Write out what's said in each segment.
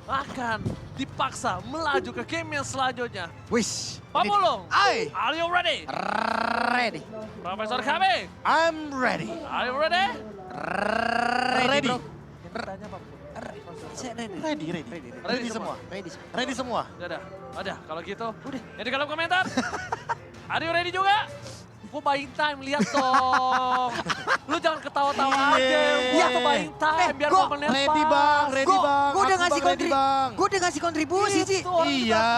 akan dipaksa melaju ke game yang selanjutnya. Wish. Pamulung, Ai. are you ready? Ready. Profesor kami, I'm ready. are you ready? Ready. bro. Tanya apa? Ready. Ready semua. Ready. Ready semua. Udah, kalau gitu. Udah. Ini di kolom komentar. Are you ready juga? Gue buying time, lihat dong. Lu jangan ketawa-tawa aja. Gue tuh buying time, biar gua momennya Ready pas. bang, ready bang. Gue udah Aku ngasih bang, ready bang. Gue udah ngasih kontribusi sih. Itu, orang di Iya.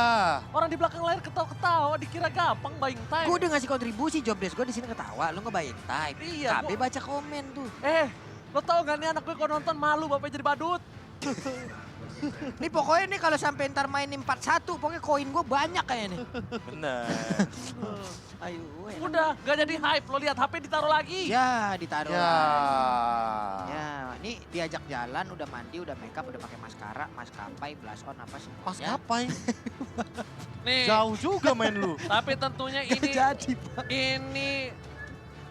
Orang di belakang layar ketawa-ketawa, dikira gampang buying time. Gue udah ngasih kontribusi, job desk gue di sini ketawa, lu ngebayang time. Iya, KB gua- baca komen tuh. Lo tau gak nih anak gue kalau nonton malu bapaknya jadi badut. Nih pokoknya nih kalau sampai ntar mainin 4-1, pokoknya koin gue banyak kayaknya nih. Bener. Ayo, Udah, gak jadi hype. Lo lihat HP ditaruh lagi. Ya, ditaruh Ya. lagi. Ya, nih diajak jalan, udah mandi, udah makeup, udah pakai maskara, maskapai, blush on apa sih? Pas Ya. ngapain? Nih, Jauh juga main lu. tapi tentunya ini Jadi, Pak. ini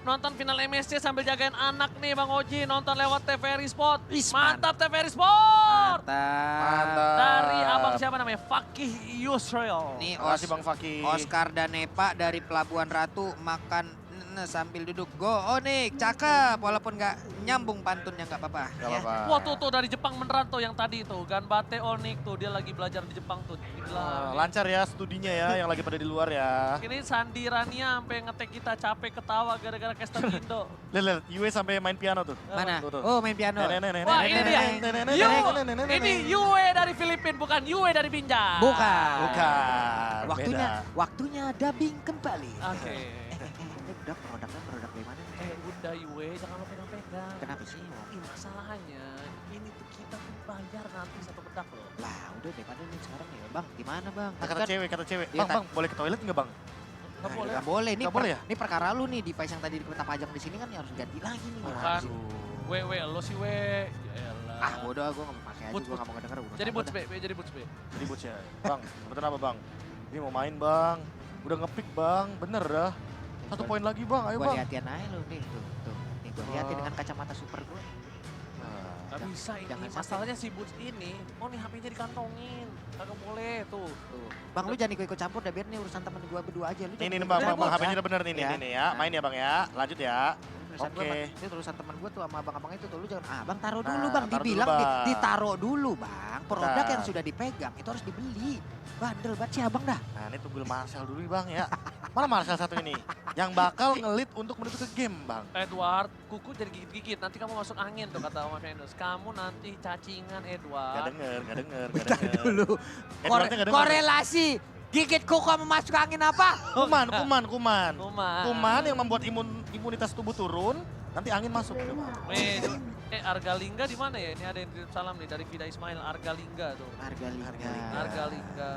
nonton final MSC sambil jagain anak nih Bang Oji, nonton lewat TVRI Sport. Mantap TVRI Sport. Mantap. Dari abang siapa namanya? Fakih Yusril. Nih Makasih Bang Fakih. Oscar dan Nepa dari Pelabuhan Ratu makan sambil duduk. Go Onik, cakep. Walaupun nggak nyambung pantunnya nggak apa-apa. Gak ya. apa-apa. Wah tuh dari Jepang beneran tuh yang tadi tuh. Ganbate Onik tuh, dia lagi belajar di Jepang tuh. Gila. Lancar ya studinya ya, yang lagi pada di luar ya. Ini Sandi Rania sampai ngetek kita capek ketawa gara-gara Castan Indo. Lihat, Yue sampai main piano tuh. Mana? Tuh, tuh. Oh, main piano. Wah ini dia. Ini Yue dari Filipina, bukan Yue dari Binjai. Bukan. Bukan. Waktunya dubbing kembali. Oke. Ini produknya produk dari mana nih? Udah Yue, jangan lo pegang-pegang. Kenapa sih? Ini masalahnya, ini tuh kita tuh bayar nanti satu bedak loh. Lah, udah daripada ini sekarang ya, Bang. Gimana, Bang? Nah, kata cewek. Iya, Bang, boleh ke toilet nggak bang? Nggak boleh. Nggak boleh. Ini, Nggak boleh ya? ini perkara lu nih, device yang tadi kita pajang di sini kan harus ganti lagi nih. Bukan. We, lo sih we. Yaelah. Ah, bodoh, gue nggak mau pakai aja, Boots, gue nggak mau ngedenger. urusan Jadi gua boots dah. B, jadi boots B. Jadi boots ya. Bang, bener apa bang? Ini mau main bang. Udah ngepick bang, bener dah. Satu poin lagi bang, ayo Gue bang. liatin aja lu nih, tuh. Nih gue liatin dengan kacamata super gue. Nah, Gak bisa ini, jangan sampai. masalahnya si boots ini, oh nih HP-nya dikantongin. Kagak boleh tuh. Tuh. Bang, lu jangan ikut campur dah, biar nih urusan temen gue berdua aja. Lu Ini jangan bang, ikut-ikut, HP-nya ya. udah bener nih, Ya. nih ya. Main ya bang ya, lanjut ya. Urusan Oke. Ini urusan teman gue tuh sama abang-abang itu tuh, lu jangan, bang taruh Nah, dulu bang, taruh dibilang dulu, Bang. ditaruh dulu bang. Produk Bentar. yang sudah dipegang itu harus dibeli. Bandel banget sih abang dah. Nah ini tunggu Marcel dulu bang ya. Mana Marcel satu ini? Yang bakal ngelit untuk menuju ke game bang. Edward, kuku jadi gigit-gigit, nanti kamu masuk angin tuh kata Mas Venus. Kamu nanti cacingan Gak Edward. denger. Bentar dulu. Edwardnya gak denger. Korelasi gigit kuku sama masuk angin apa? Kuman. Kuman. Yang membuat imunitas tubuh turun, nanti angin masuk. Argalingga di mana ya? Ini ada yang titip salam nih dari Vida Ismail, Argalingga tuh. Argalingga. Argalingga.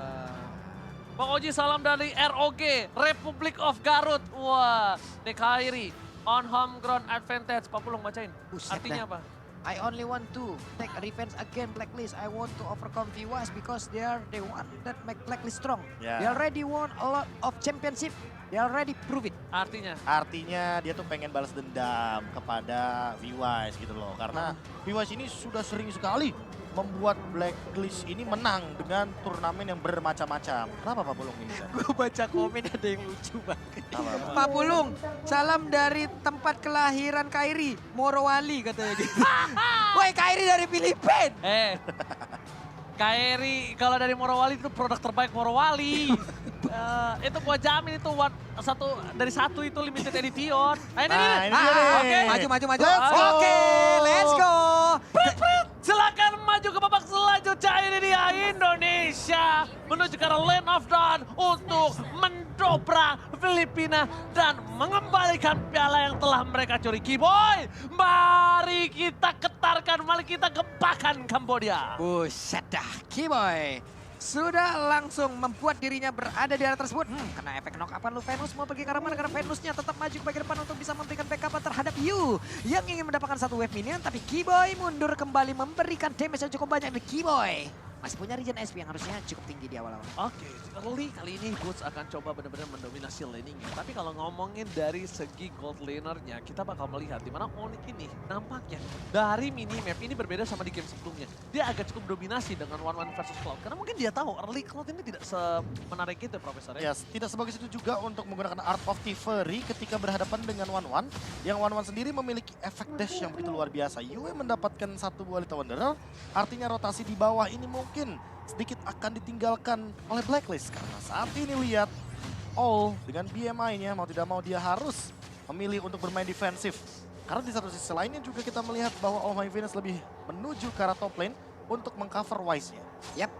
Bang Oji salam dari ROG, Republic of Garut. Wah, Dekairi, on home ground advantage. Pak Pulung bacain. Buset Artinya dah. apa? I only want to take revenge again Blacklist. I want to overcome VWAS because they are the one that make Blacklist strong. Ya. They already won a lot of championship. They already prove it. Artinya? Artinya dia tuh pengen balas dendam kepada V-Wise gitu loh. Karena V-Wise ini sudah sering sekali membuat Blacklist ini menang dengan turnamen yang bermacam-macam. Kenapa Pak Pulung ini? Gue baca komen ada yang lucu banget. Apa? Pak Pulung, salam dari tempat kelahiran Kairi, Morowali katanya gitu. Woi Kairi dari Filipina. Kairi kalau dari Morowali itu produk terbaik Morowali. Itu gua jamin itu dari satu itu limited edition. Ini Nah, nih. ini dia nih. Oke. Maju. Let's go. Oke, let's go. Silakan maju ke babak selanjutnya. Ini dia Indonesia menuju ke Land of Dawn untuk mendobrak Filipina dan mengembalikan piala yang telah mereka curi. Kiboy, mari kita ketarkan, mari kita gempakan Kambodia. Buset dah, Kiboy. Sudah langsung membuat dirinya berada di area tersebut. Kena efek knock upan lu Venus mau pergi ke arah mana karena Venusnya tetap maju ke bagian depan untuk bisa memberikan backup terhadap Yu. Yang ingin mendapatkan satu wave minion tapi Kiboy mundur kembali memberikan damage yang cukup banyak di Kiboy. masih punya regen SP yang harusnya cukup tinggi di awal-awal. Oke, early kali ini Boots akan coba benar-benar mendominasi laningnya. Tapi kalau ngomongin dari segi gold lanernya, kita bakal melihat di mana Onyx ini nampaknya dari minimap ini berbeda sama di game sebelumnya. Dia agak cukup dominasi dengan 1-1 versus Cloud. Karena mungkin dia tahu early Cloud ini tidak semenarik itu, Profesor. Ya, tidak sebagus itu juga untuk menggunakan Art of Thievery ketika berhadapan dengan 1-1. Yang 1-1 sendiri memiliki efek dash yang begitu luar biasa. Yue mendapatkan satu buah Little Wanderer, artinya rotasi di bawah ini mungkin sedikit akan ditinggalkan oleh Blacklist. Karena saat ini lihat, All dengan BMI-nya mau tidak mau dia harus memilih untuk bermain defensif. Karena di satu sisi lainnya juga kita melihat bahwa All My Venus lebih menuju ke arah top lane untuk mengcover Wise-nya. Yap,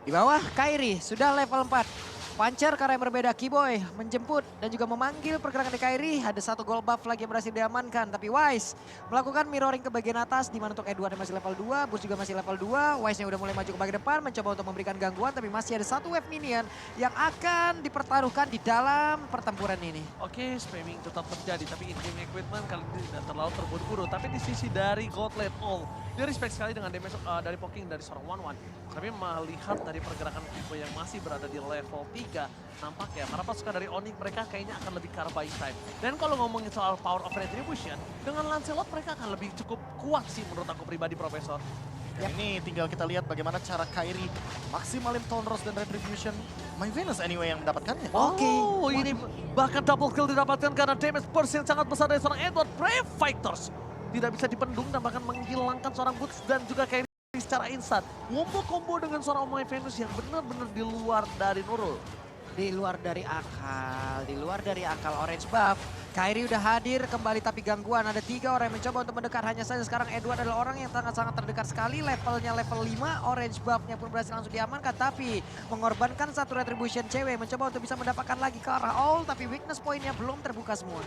di bawah Kairi sudah level 4. Puncher karena yang berbeda, Keyboy menjemput dan juga memanggil pergerakan di Kairi. Ada satu gold buff lagi yang berhasil diamankan. Tapi Wise melakukan mirroring ke bagian atas. Di mana untuk Edward yang masih level 2, Boots juga masih level 2. Wise-nya udah mulai maju ke bagian depan, mencoba untuk memberikan gangguan. Tapi masih ada satu wave minion yang akan dipertaruhkan di dalam pertempuran ini. Oke, spamming tetap terjadi, tapi in-game equipment kali ini tidak terlalu terburu-buru. Tapi di sisi dari God Lane All, dia respect sekali dengan damage dari poking dari seorang 1-1. Tapi melihat dari pergerakan Keyboy yang masih berada di level 3, nampaknya para pasukan dari Onyx mereka kayaknya akan lebih ke arah buying time. Dan kalau ngomongin soal power of retribution, dengan Lancelot mereka akan lebih cukup kuat sih menurut aku pribadi, Profesor. Dan ini tinggal kita lihat bagaimana cara Kairi maksimalin Tonros dan Retribution. My Venus anyway yang mendapatkannya. Oh, ini bahkan double kill didapatkan karena damage burst yang sangat besar dari seorang Edward. Brave Fighters tidak bisa dipendung dan bahkan menghilangkan seorang Boots dan juga Kairi secara instan. Combo dengan seorang My Venus yang benar-benar di luar dari Nurul. Di luar dari akal orange buff. Kairi udah hadir kembali tapi gangguan. Ada 3 orang yang mencoba untuk mendekat. Hanya saja sekarang Edward adalah orang yang sangat-sangat terdekat sekali. Levelnya level 5. Orange buffnya pun berhasil langsung diamankan. Tapi mengorbankan satu retribution cewek. Mencoba untuk bisa mendapatkan lagi ke arah All. Tapi weakness point-nya belum terbuka semua.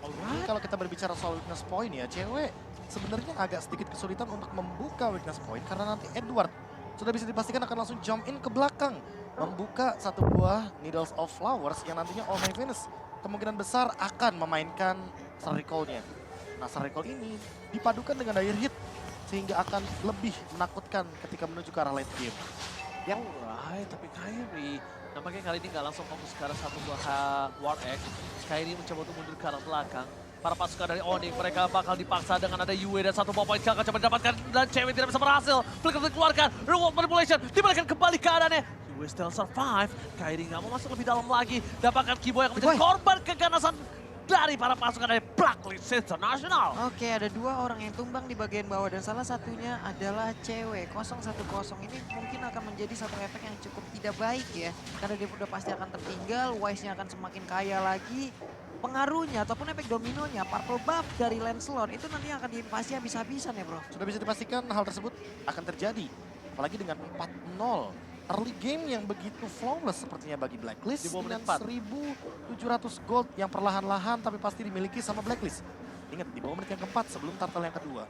Alright. Kalau kita berbicara soal weakness point ya, cewek sebenarnya agak sedikit kesulitan untuk membuka weakness point. Karena nanti Edward sudah bisa dipastikan akan langsung jump in ke belakang. Membuka satu buah Needles of Flowers yang nantinya All My Venus kemungkinan besar akan memainkan Star Recall-nya. Nah, Star Recall ini dipadukan dengan Dire Hit sehingga akan lebih menakutkan ketika menuju ke arah late game. Alright, tapi Kairi nampaknya kali ini nggak langsung fokus ke arah satu buah War Egg. Kairi mencoba untuk mundur ke arah belakang. Para pasukan dari Onyx mereka bakal dipaksa dengan ada Yue dan satu buah point kill akan coba didapatkan dan cewek tidak bisa berhasil. Flicker dikeluarkan, reward manipulation, dibalikan kembali keadaannya. Yue still survive, Kairi nggak mau masuk lebih dalam lagi. Dapatkan Keyboy yang menjadi korban keganasan dari para pasukan dari Blacklist International. Oke, ada 2 orang yang tumbang di bagian bawah dan salah satunya adalah cewek. 0-1-0 ini mungkin akan menjadi satu efek yang cukup tidak baik ya. Karena dia udah pasti akan tertinggal, Wise-nya akan semakin kaya lagi. Pengaruhnya ataupun efek dominonya, purple buff dari Lancelot itu nanti akan diinvasi habis-habisan ya bro. Sudah bisa dipastikan hal tersebut akan terjadi. Apalagi dengan 4-0. Early game yang begitu flawless sepertinya bagi Blacklist. Di bawah Dengan menit 1.700 gold yang perlahan-lahan tapi pasti dimiliki sama Blacklist. Ingat di bawah menit yang keempat sebelum turtle yang kedua.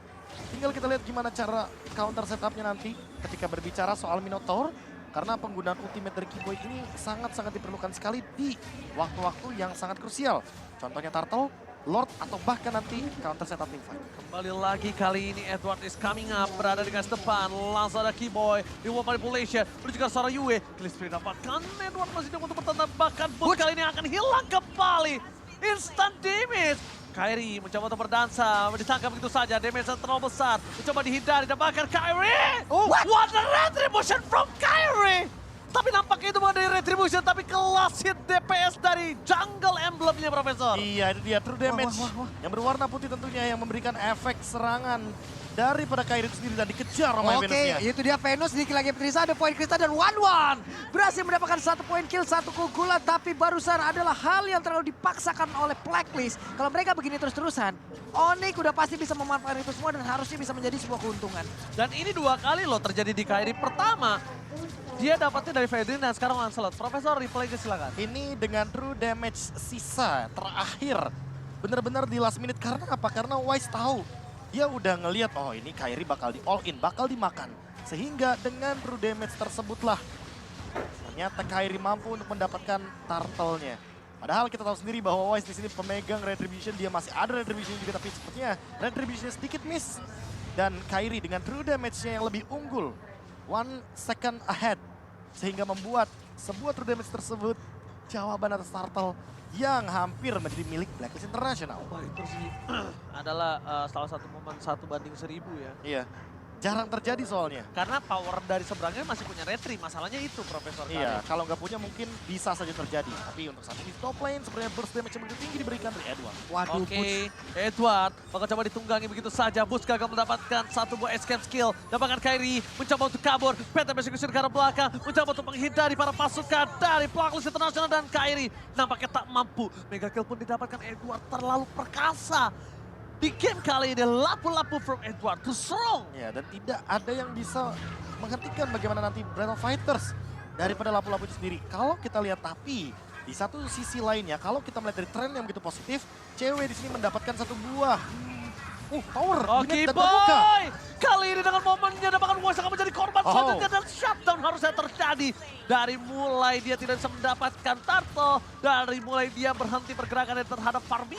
Tinggal kita lihat gimana cara counter setupnya nanti ketika berbicara soal Minotaur. Karena penggunaan ultimate dari Keyboy ini sangat-sangat diperlukan sekali di waktu-waktu yang sangat krusial. Contohnya Turtle, Lord, atau bahkan nanti counter setup teamfight. Kembali lagi kali ini Edward is coming up, berada di garis depan. Langsung ada Keyboy, di wall manipulation, menuju ke seorang Yue. Clear dapatkan, Edward masih untuk bertahan, bahkan Boots kali ini akan hilang kembali. Instant damage. Kairi mencoba untuk berdansa, ditangkap begitu saja, damage yang terlalu besar. Mencoba dihindari, dan bahkan Kairi! What a retribution from Kairi! Tapi nampaknya itu bukan dari retribution, tapi kelas hit DPS dari jungle emblemnya, Profesor. Iya, itu dia true damage yang berwarna putih tentunya yang memberikan efek serangan daripada Kairi itu sendiri dan dikejar sama Venusnya. Oke, itu dia Venus sedikit lagi Petrisa, ada poin kristal dan 1-1. Berhasil mendapatkan 1 poin kill, 1 keunggulan, tapi barusan adalah hal yang terlalu dipaksakan oleh Blacklist. Kalau mereka begini terus-terusan, Onyx udah pasti bisa memanfaatkan itu semua dan harusnya bisa menjadi sebuah keuntungan. Dan ini 2 kali loh terjadi di Kairi. Pertama, dia dapatnya dari Fedrin dan sekarang Lancelot. Profesor, replaynya silakan. Ini dengan true damage sisa terakhir. Benar-benar di last minute. Karena apa? Karena Wise tahu. Dia udah ngelihat, oh ini Kairi bakal di all in, bakal dimakan. Sehingga dengan true damage tersebutlah, ternyata Kairi mampu untuk mendapatkan turtle-nya. Padahal kita tahu sendiri bahwa Wise di sini pemegang Retribution, dia masih ada Retribution juga, tapi sepertinya Retribution sedikit miss. Dan Kairi dengan true damage-nya yang lebih unggul, 1 second ahead. Sehingga membuat sebuah true damage tersebut jawaban atas turtle yang hampir menjadi milik Blacklist International. Wah itu sih adalah salah satu momen 1/1000 ya. Iya, jarang terjadi soalnya. Karena power dari seberangnya masih punya retri, masalahnya itu Profesor Iya, Karim. kalau nggak punya mungkin bisa saja terjadi. Tapi untuk saat ini top lane sebenarnya burst damage yang begitu tinggi diberikan dari Edward. Waduh, Oke, Edward bakal coba ditunggangi begitu saja. Bus gagal mendapatkan satu buah escape skill. Dapatkan Kairi mencoba untuk kabur. PT Execution ke arah belakang. Mencoba untuk menghindari para pasukan dari Blacklist International dan Kairi. Nampaknya tak mampu. Mega kill pun didapatkan Edward terlalu perkasa. Di game kali ini lapu-lapu from Edward too strong. Ya, dan tidak ada yang bisa menghentikan bagaimana nanti Breath of Fighters daripada lapu-lapu itu sendiri. Kalau kita lihat tapi di satu sisi lainnya, kalau kita melihat dari tren yang begitu positif, cewek di sini mendapatkan satu buah tower Oke unit dan terbuka. boy, kali ini dengan momennya dapatkan Wise akan menjadi korban Oh. selanjutnya dan shutdown harusnya terjadi. Dari mulai dia tidak bisa mendapatkan turtle, dari mulai dia berhenti pergerakannya terhadap farming